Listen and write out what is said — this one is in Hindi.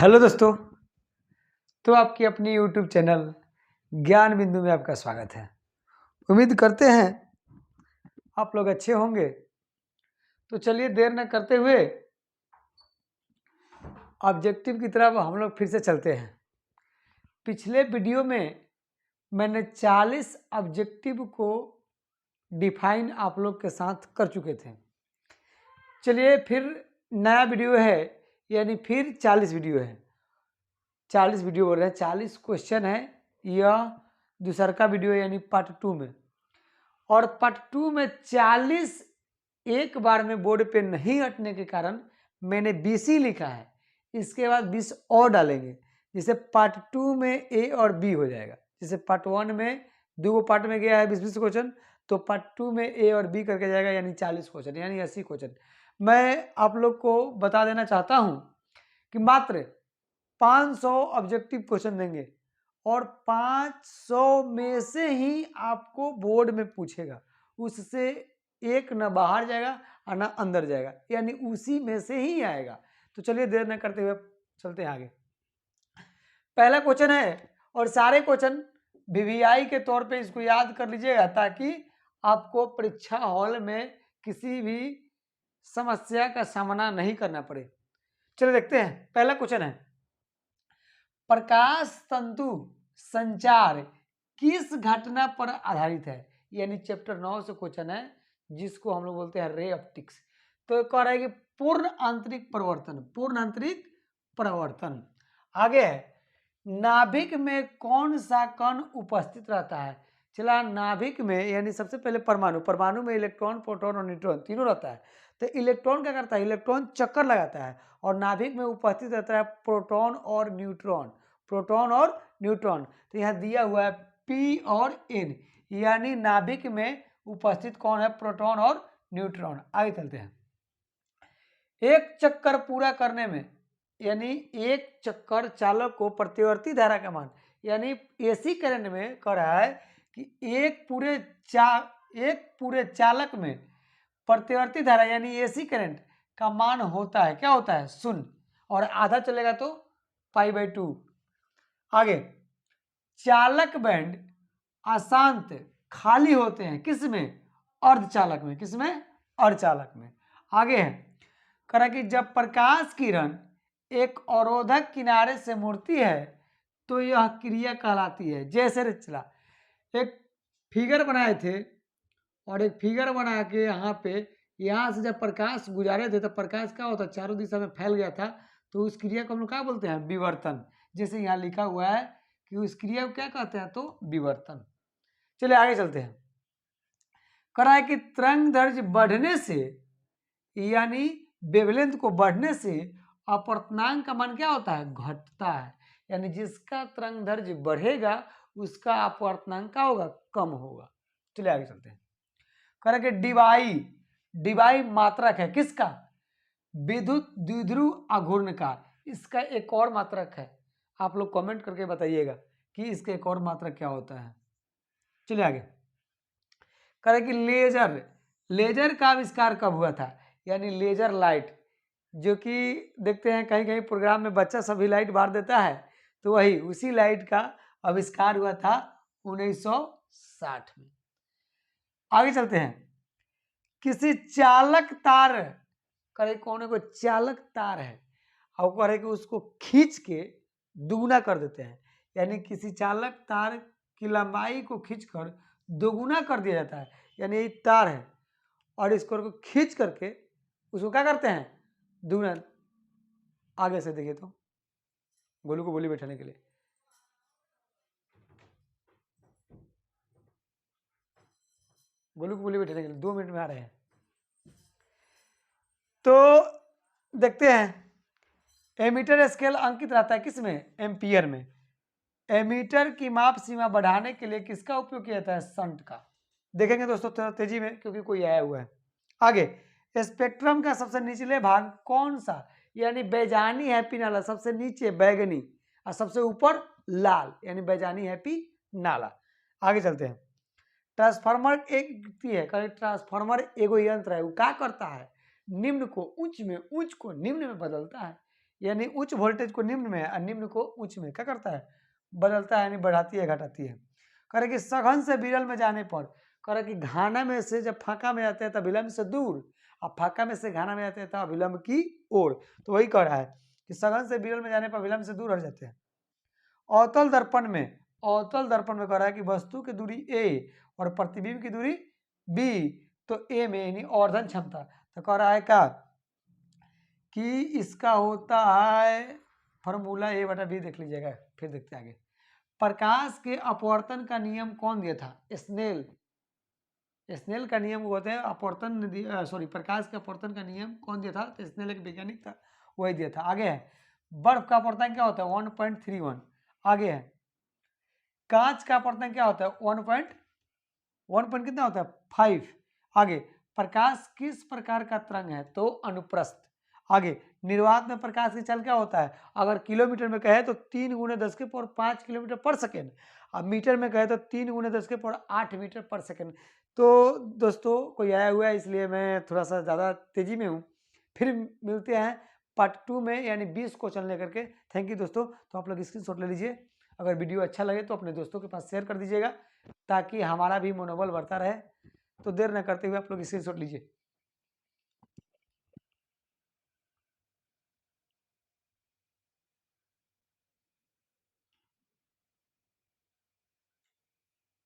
हेलो दोस्तों। तो आपकी अपनी यूट्यूब चैनल ज्ञान बिंदु में आपका स्वागत है। उम्मीद करते हैं आप लोग अच्छे होंगे। तो चलिए देर न करते हुए ऑब्जेक्टिव की तरफ हम लोग फिर से चलते हैं। पिछले वीडियो में मैंने 40 ऑब्जेक्टिव को डिफाइन आप लोग के साथ कर चुके थे। चलिए फिर नया वीडियो है, यानी फिर 40 वीडियो है। 40 वीडियो बोल रहे हैं, 40 क्वेश्चन है। यह दूसरा का वीडियो यानी पार्ट 2 में। और पार्ट 2 में 40 एक बार में बोर्ड पे नहीं अटने के कारण मैंने 20 ही लिखा है। इसके बाद 20 और डालेंगे, जिसे पार्ट 2 में ए और बी हो जाएगा। जैसे पार्ट 1 में 2 पार्ट में गया है 20-20 क्वेश्चन, तो पार्ट 2 में ए और बी करके जाएगा, यानी 40 क्वेश्चन, यानी 80 क्वेश्चन। मैं आप लोग को बता देना चाहता हूं कि मात्र 500 ऑब्जेक्टिव क्वेश्चन देंगे और 500 में से ही आपको बोर्ड में पूछेगा। उससे एक न बाहर जाएगा और न अंदर जाएगा, यानी उसी में से ही आएगा। तो चलिए देर न करते हुए चलते हैं आगे। पहला क्वेश्चन है, और सारे क्वेश्चन वीवीआई के तौर पे इसको याद कर लीजिएगा, ताकि आपको परीक्षा हॉल में किसी भी समस्या का सामना नहीं करना पड़े। चलिए देखते हैं। पहला क्वेश्चन है, प्रकाश तंतु संचार किस घटना पर आधारित है? यानी चैप्टर 9 से क्वेश्चन है, जिसको हम लोग बोलते हैं रे ऑप्टिक्स। तो कह रहा है कि पूर्ण आंतरिक परिवर्तन, पूर्ण आंतरिक परिवर्तन। आगे है, नाभिक में कौन सा कण उपस्थित रहता है? चला, नाभिक में यानी सबसे पहले परमाणु, परमाणु में इलेक्ट्रॉन, प्रोटॉन और न्यूट्रॉन तीनों रहता है। तो इलेक्ट्रॉन क्या करता है? इलेक्ट्रॉन चक्कर लगाता है, और नाभिक में उपस्थित रहता है प्रोटॉन और न्यूट्रॉन, प्रोटॉन और न्यूट्रॉन। तो यहाँ दिया हुआ है पी और एन, यानी नाभिक में उपस्थित कौन है? प्रोटॉन और न्यूट्रॉन। आगे चलते हैं। एक चक्कर पूरा करने में, यानी एक चक्कर चालक को प्रतिवर्ती धारा का मान, यानी एसी करंट में कह रहा है कि एक पूरे चालक में प्रतिवर्ती धारा यानी एसी करंट का मान होता है, क्या होता है? 0, और आधा चलेगा तो π/2। आगे, चालक बैंड अशांत खाली होते हैं किसमें? अर्धचालक में। किसमें? अर्धचालक में। आगे है, कह कि जब प्रकाश किरण एक अवरोधक किनारे से मुड़ती है तो यह क्रिया कहलाती है। जैसे चला, एक फिगर बनाए थे, और एक फिगर बना के यहाँ से जब प्रकाश गुजारे थे तो प्रकाश क्या होता? चारों दिशा में फैल गया था। तो उस क्रिया को हम लोग क्या बोलते हैं? विवर्तन। जैसे यहाँ लिखा हुआ है कि उस क्रिया को क्या कहते हैं? तो विवर्तन। चलिए आगे चलते हैं। करा है कि तरंग दैर्ध्य बढ़ने से, यानी वेवलेंथ को बढ़ने से अपवर्तनांक का मान क्या होता है? घटता है। यानी जिसका तरंग दैर्ध्य बढ़ेगा उसका अपवर्तनांक क्या होगा? कम होगा। चलिए आगे चलते हैं। कह रहे कि डिवाई मात्रक है किसका? विद्युत द्विध्रुव अघूर्ण का। इसका एक और मात्रक है, आप लोग कमेंट करके बताइएगा कि इसका एक और मात्रक क्या होता है। चलिए आगे। कह रहे कि लेजर का आविष्कार कब हुआ था? यानी लेजर लाइट, जो कि देखते हैं कहीं कहीं प्रोग्राम में बच्चा सभी लाइट बार देता है, तो वही उसी लाइट का आविष्कार हुआ था 1960 में। आगे चलते हैं। किसी चालक तार, करे कोने को चालक तार है, और करे कि उसको खींच के दुगुना कर देते हैं। यानी किसी चालक तार की लंबाई को खींचकर दोगुना कर दिया जाता है। यानी ये तार है, और इसको खींच करके उसको क्या करते हैं? दुगुना। आगे से देखिए तो, गोलू को बोली बैठाने के लिए। गोलू को बोली बैठाने के लिए 2 मिनट में आ रहे हैं। तो देखते हैं, एमीटर स्केल अंकित रहता है किसमें? एम्पियर में। एमीटर की माप सीमा बढ़ाने के लिए किसका उपयोग किया जाता है? शंट का। देखेंगे दोस्तों थोड़ा तेजी में, क्योंकि कोई आया हुआ है। आगे, स्पेक्ट्रम का सबसे निचले भाग कौन सा? यानी बैजानी हैप्पी नाला, सबसे नीचे बैगनी और सबसे ऊपर लाल, यानी बैजानी हैप्पी नाला। आगे चलते हैं। ट्रांसफार्मर एक युक्ति है, ट्रांसफार्मर एगो यंत्र है, वो क्या करता है? निम्न को उच्च में, उच्च को निम्न में बदलता है। यानी उच्च वोल्टेज को निम्न में और निम्न को उच्च में क्या करता है, बदलता है, यानी बढ़ाती है घटाती है। कह रहे कि सघन से विरल में जाने पर, कह रहे कि घाना में से जब फाका में आते हैं तब विलंब से दूर, और फाका में से घाना में आते हैं तब विलंब की ओर। तो वही कह रहा है कि सघन से विरल में जाने पर विलंब से दूर हट जाते हैं। अवतल दर्पण में, अवतल दर्पण में कह रहा है कि वस्तु की दूरी a और प्रतिबिंब की दूरी b, तो a में यानी आवर्धन क्षमता, तो कह रहा है क्या कि इसका होता है फॉर्मूला a/b, देख लीजिएगा, फिर देखते हैं आगे। प्रकाश के अपवर्तन का नियम कौन दिया था, स्नेल, स्नेल का नियम होता है अपवर्तन, सॉरी प्रकाश के अपवर्तन का नियम कौन दिया था, तो स्नेल एक वैज्ञानिक था, वही दिया था। आगे है बर्फ का अपवर्तन क्या होता है 1.31। आगे है कांच का अपवर्तन क्या होता है 1 कितना होता है 5। आगे प्रकाश किस प्रकार का तरंग है, तो अनुप्रस्थ। आगे निर्वात में प्रकाश की चाल क्या होता है, अगर किलोमीटर में कहे तो 3 × 10⁵ किलोमीटर पर सेकेंड, अब मीटर में कहे तो 3 × 10⁸ मीटर पर सेकेंड। तो दोस्तों कोई आया हुआ है इसलिए मैं थोड़ा सा ज़्यादा तेजी में हूँ। फिर मिलते हैं पार्ट 2 में, यानी 20 क्वेश्चन लेकर के। थैंक यू दोस्तों। तो आप लोग स्क्रीनशॉट ले लीजिए, अगर वीडियो अच्छा लगे तो अपने दोस्तों के पास शेयर कर दीजिएगा, ताकि हमारा भी मनोबल बढ़ता रहे। तो देर न करते हुए आप लोग स्क्रीनशॉट लीजिए।